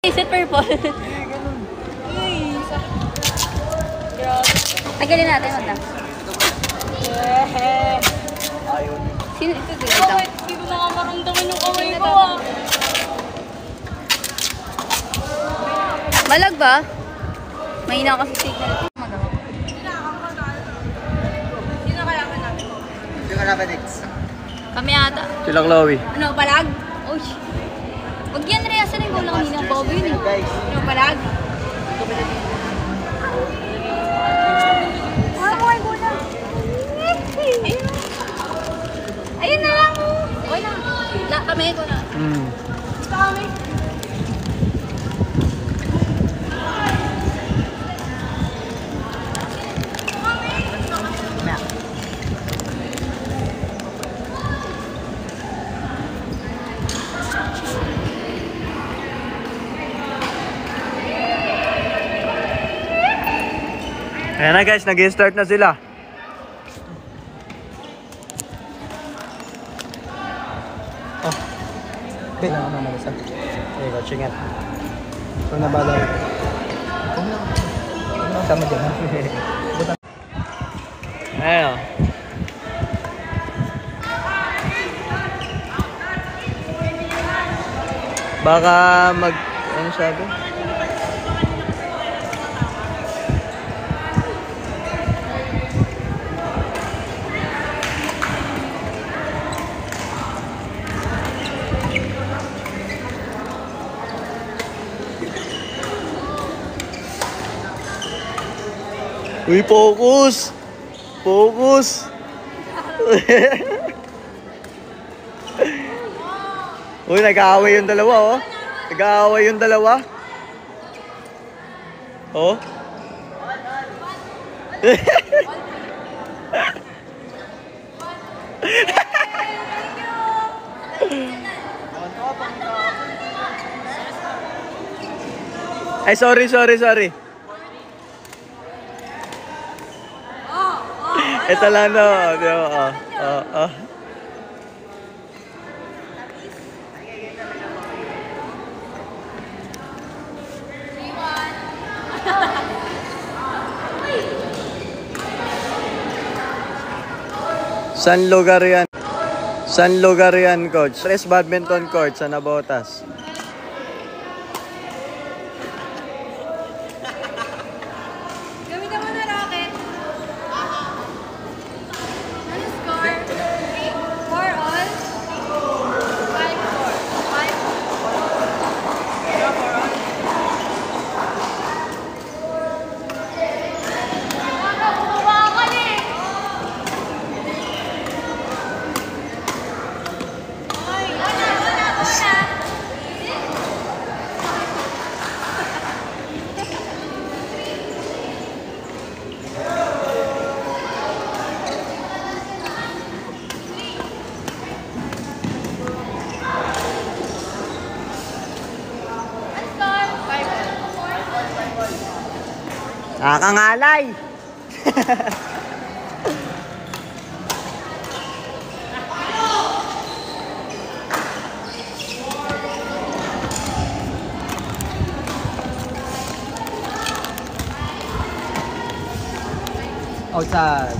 Set purple. Uy, Tagalin natin, wala. Ayun. Sino ito? Bakit? Hindi ko nakamaramdaman yung kamay ko ah. Malag ba? Mahina kasi signal. Sino kalaban natin? Sino kalaban next? Kami ata. Sila Chloe. Ano, balag? Oh, shit. Huwag yan, Rhea. Saan yung bola kanina? Ang bobo yun eh. Ano, balag? Ako ay bola. Ayun. Ayun na lang. Okay na. Kami ko na. Basta kami. Ayan na guys, nag-start na sila. Oh. Kailangan na malisan. Okay, watching it. Ito na bala. Huwag na sama dyan. Ayan o. Baka ano sabi? Uy, focus! Focus! Uy, nag-aaway yung dalawa, oh. Nag-aaway yung dalawa. Oh. Ay, sorry. Ito lang na, di ba? San lugar yan? San lugar yan, coach? Tres badminton court sa Nabotas. Gamitan mo na rocket. Ano score? 4 all? 5 all? Nakakangalay! Outside.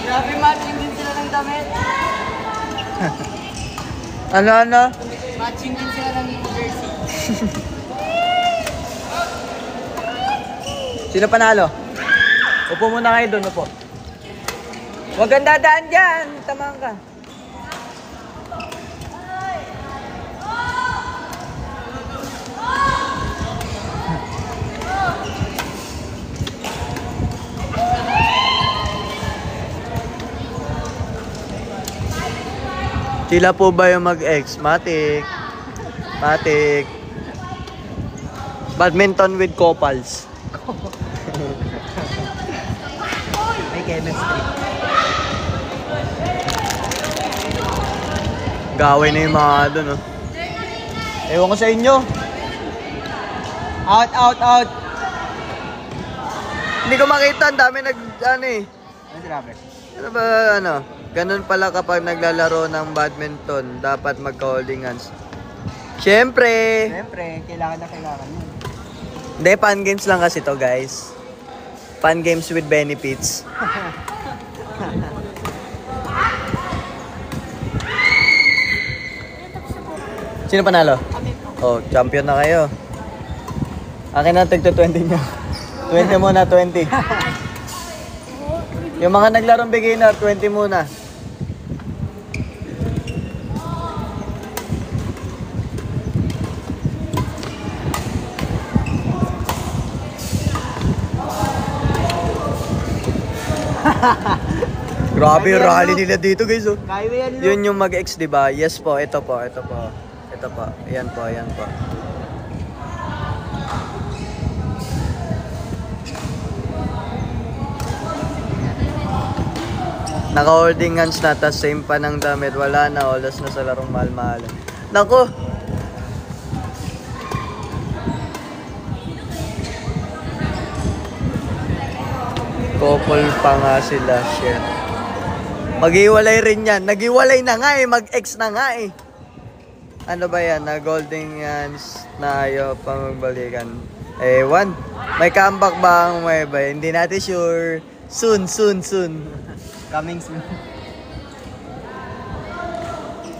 Grabe, matching din sila ng damit. Ano? Matching din sila ng jersey. Sino panalo? Upo muna kayo doon, upo. Huwag kang dadaan dyan. Tamang ka. Sila po ba yung mag-ex? Matik. Badminton with Copals. May chemistry. Gawin na yung mga doon, oh. Ewan ko sa inyo. Out. Hindi ko makita, ang dami ano eh. Ano sinabi? Ano ba, ano? Ganun pala kapag naglalaro ng badminton, dapat magka-holding hands. Siyempre! Siyempre, kailangan na kailangan mo. Hindi, fun games lang kasi to guys. Fun games with benefits. Sino panalo? Oh, champion na kayo. Akin na tigto 20 nyo. 20 muna, 20. Yung mga naglarong beginner, 20 muna. Grabe yung rally nila dito guys oh. Kaya mo yan, Lu. Yun yung mag-X diba? Yes po, ito po, ito po. Ito po, ayan po, ayan po. Naka-holding hands na, tas same pa ng damit. Wala na, olas na sa larong mahal-mahalan. Naku! Couple pa nga sila, shit. Mag-iwalay rin yan. Nag-iwalay na nga eh, mag-ex na nga eh. Ano ba yan? Na-holding hands na ayaw pa magbalikan. Ewan. May comeback ba ang Mueva? Hindi natin sure. Soon. Coming soon.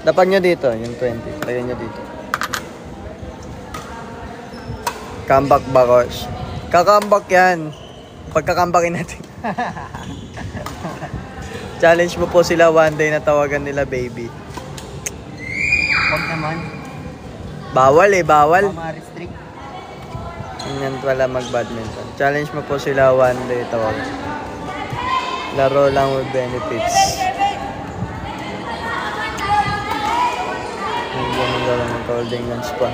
Dapat nyo dito, yung 20. Lagyan nyo dito. Comeback ba, coach? Kakomeback yan. Pagkakambakin natin. Challenge mo po sila one day na tawagan nila baby. Huwag naman. Bawal eh, bawal. Ma-restrict. Ganyan pala mag-badminton. Challenge mo po sila one day tawagan. Laro lang with benefits. Ganyan lang mag-holding hands pa.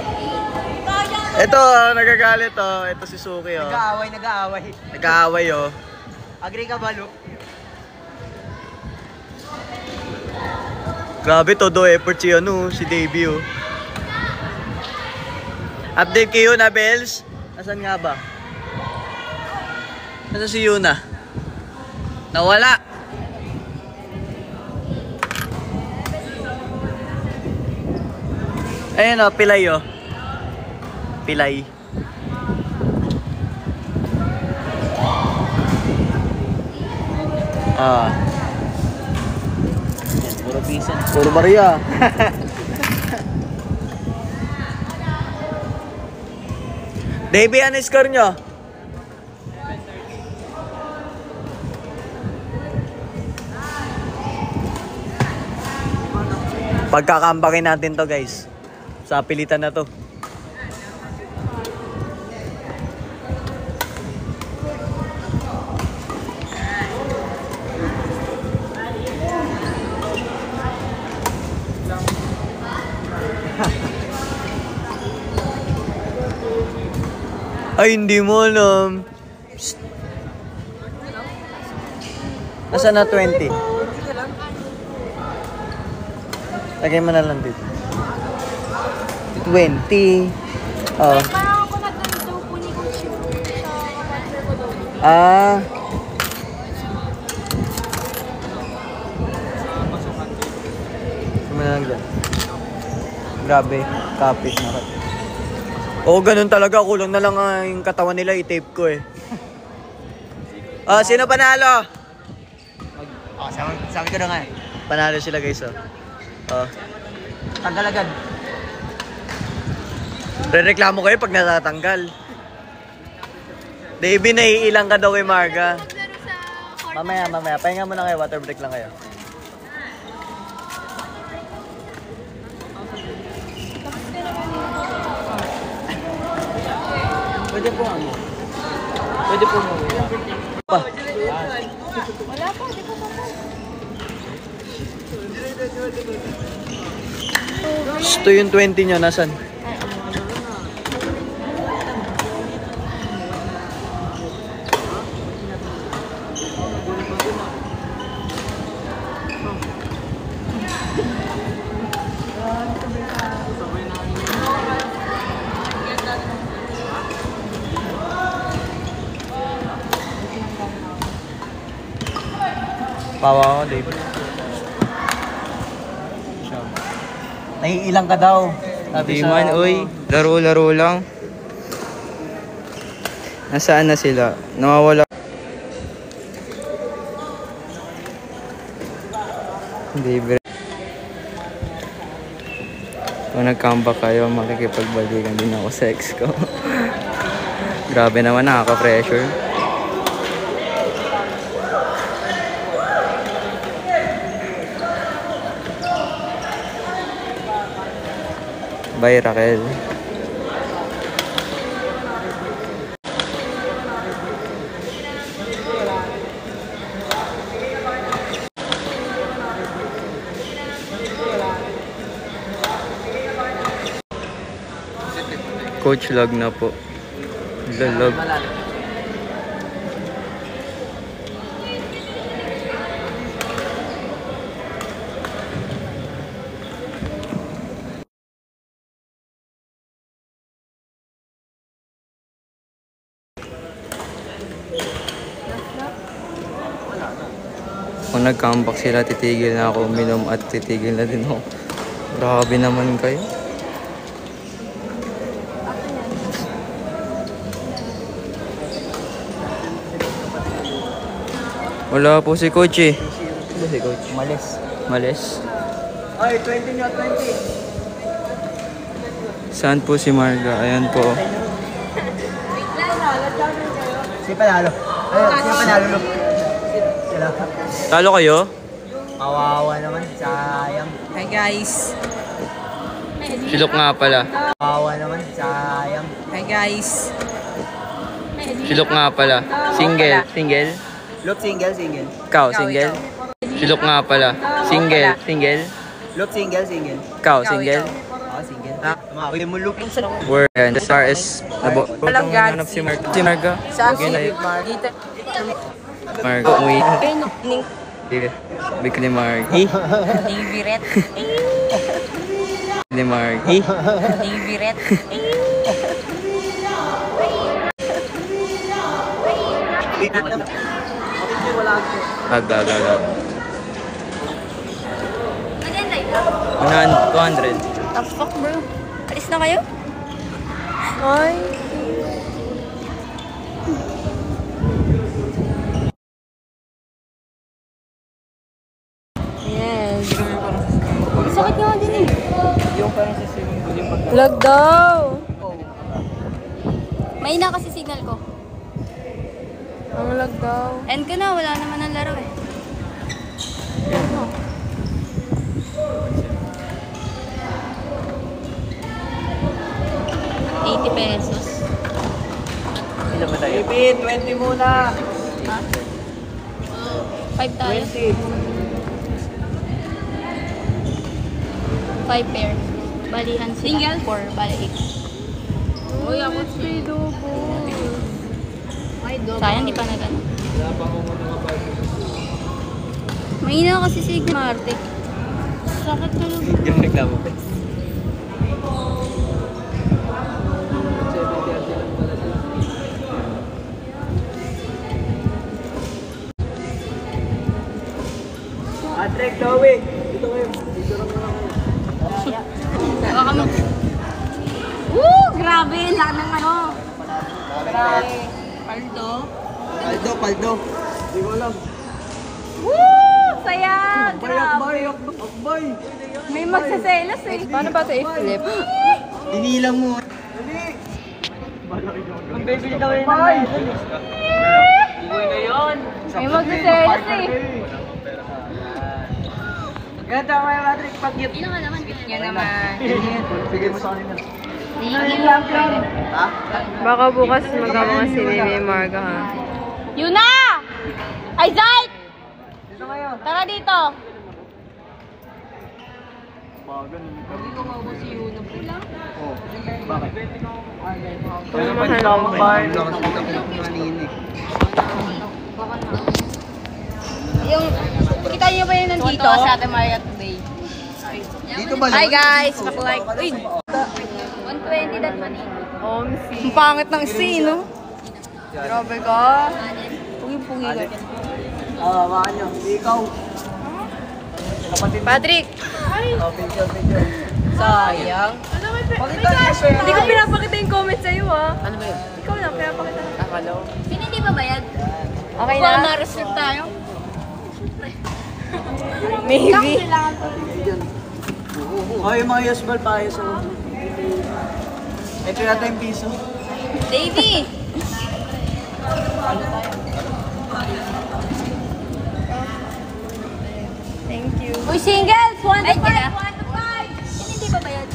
Ito, nagagalit oh. Ito si Suki oh. Nag-aaway. Nag-aaway oh. Agree ka ba, Lu? Grabe, todo effort si ano, si Davey oh. Update kayo na, Bells? Nasaan nga ba? Nasaan si Yuna? Nawala! Ayun oh, Pilay oh. Pilay. Ah. Puro pisan. Puro Maria. Davey, ano score nyo? Pagkakambakin natin to guys. Sa pilitan na to. Ay, hindi mo alam. Psst. Nasaan na 20? Lagay mo na lang dito. 20. Oh. Parang ako nag-ganito po ni Coach sa kapatid ko daw. Ah. Sumala lang dyan. Grabe. Kapit na kat. Oo, ganun talaga. Kulang na lang yung katawan nila. I-tape ko eh. Sino panalo? Sabi ko na nga. Panalo sila guys oh. Tanggal agad. Re-reklamo kayo pag natatanggal. Davey, naiilang ka daw kay Marga. Mamaya. Pahinga muna kayo. Water break lang kayo. Pwede po ano? Pwede po mo. Pa. Wala po, di ko pa po. Ito yung 20 nyo. Nasaan? Pawa ko, David. Naiilang ka daw. Di man, uy. Laro-laro lang. Nasaan na sila? Nawawala. Hindi, bre. Kung nag-comeback kayo, makikipagbalikan din ako sa ex ko. Grabe naman, nakaka-pressure. Bye, Raquel. Coach lag na po. Lalag. Kung nag-comeback sila, titigil na ako uminom at titigil na din ako. Grabe naman kayo. Wala po si Coach eh. Wala si Coach. Malis. Malis. Ay, 20 nyo, 20. Saan po si Marga? Ayan po. Si Panalo. Ayun, si Panalo. Sila. Talo kayo? Kawawa naman, sayang. Hi guys. Silok nga pala. Kawawa naman, sayang. Hi guys. Silok nga pala. Single. Single? Look, single, single. Ikaw, single? Silok nga pala. Single. Single? Look, single, single. Ikaw, single? Oo, single. Uy, mo look. Word. And the star is... Walang guns. Hanap si Marga. Si Marga. Saan si Okay, Dito. Marga. Uy. Big ni Marga. Ning biret. Ni Marga. Ning biret. Agad. Maganda ito. 200. The fuck bro? Alis na kayo? Ay. Yes. Sakit nga din eh. Yung parang sa swimming pool yung pag... Lag daw. May na kasi signal ko. Ang lag daw. End ko na, wala naman ang laro eh. ₱80. Ilan ba tayo? Ipin, 20 muna. 5 tayo. 5 pair. Balihan sila. Single? 4, bali 8. Uy, ako free double. Sayang, di pa na gano'n. Mahina kasi si Marte. Sakit na lang. Yung reklamo pa. Patrick, Chloe. Dito kayo. Dito lang naman kayo. Baka mo. Woo! Grabe! Laki ng ano. Grabe. Paldo. Paldo. Hindi ko alam. Woo! Saya! Grabe. Akbay. May magsaselos eh. Paano ba ito i-flip? Inilang mo. Dali. Ang baby daw yun. Uwi na yun. May magsaselos eh. Ganda kayo, Patrick. Pag-gift. Hindi naman naman. Yan naman. Bigay mo sa kanila. Ha? Baka bukas magawa si Mimi Marga ha. Yuna! Ay, Zayt! Dito kayo. Tara dito. Bagan. Hindi ko maubos si Yuna. Pula. Oh. Bakit? Kung mahal mo ba? Yung, kita niyo ba yun nandito? Sa Ate Maria today. Dito ba? Hi guys! Pag-like. Uy! 120 that money. Omsi. Ang pangit ng scene, no? Grabe ka. Pungi-pungi ka. Hawakan nyo. Ikaw. Kapatid. Patrick! Oh, picture. Sayang. Pakita niyo sir. Hindi ko pinapakita yung comment sa'yo ah. Ano ba yun? Ikaw lang, pinapakita lang. Akala ko. Sino hindi ba bayad? Okay Baka na? ma-reserve tayo. Maybe. Oh, yung mga usbal pa ayos ako. Ito yata yung piso. Davey! Thank you. Uy, singles! 1 to 5! 1 to 5! Sino hindi ba bayad?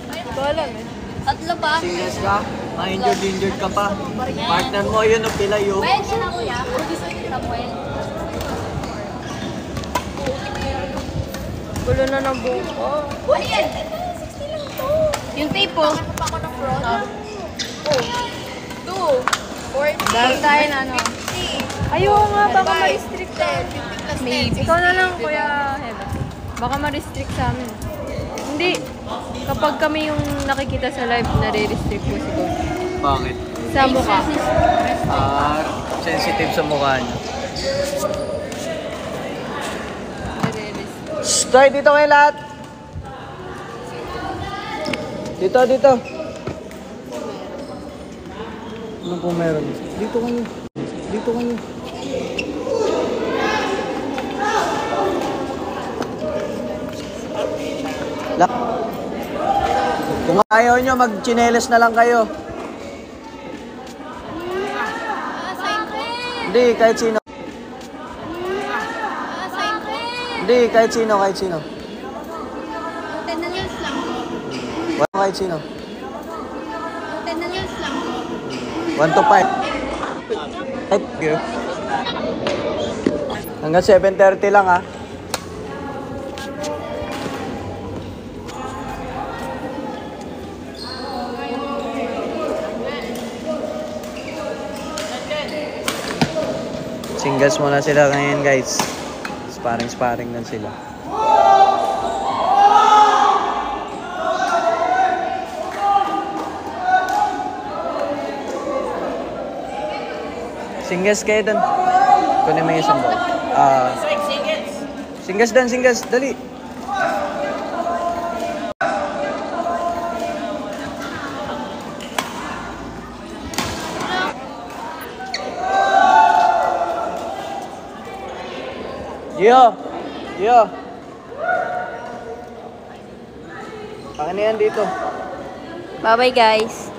Hindi ko alam eh. Tatlo pa. Serious ka? Ma-injured ka pa. Partner mo yun, pilayo. Bayad ka na kuya. Samuel. Gulo na ng buhok ko. Uy, yan! 60 lang to. Yung tape po. Ano pa ako ng fraud? 2. Dahil tayo na ano. Ayoko nga, baka ma-restrict ka. Maybe. Ikaw na lang, Kuya Heba. Baka ma-restrict sa amin. Hindi. Kapag kami yung nakikita sa live, nare-restrict ko siguro. Bakit? Sa mukha. Sensitive sa mukha niya. Nare-restrict. Stay dito kayo lahat. Dito. Ano po meron? Dito kayo. Kung ayaw nyo, mag-chinelas na lang kayo. Hindi, kahit sino. Hindi, kahit sino. 10 na years lang. Wala kahit sino. 10 na years lang. 1 to 5. Thank you. Hanggang 7:30 lang ha. Singles muna sila ngayon guys. Sparring lang sila. Singles kayo dun. Kunin mo yung isang ball. Singles. Dali. Gio. Pakin na yan dito. Bye-bye guys.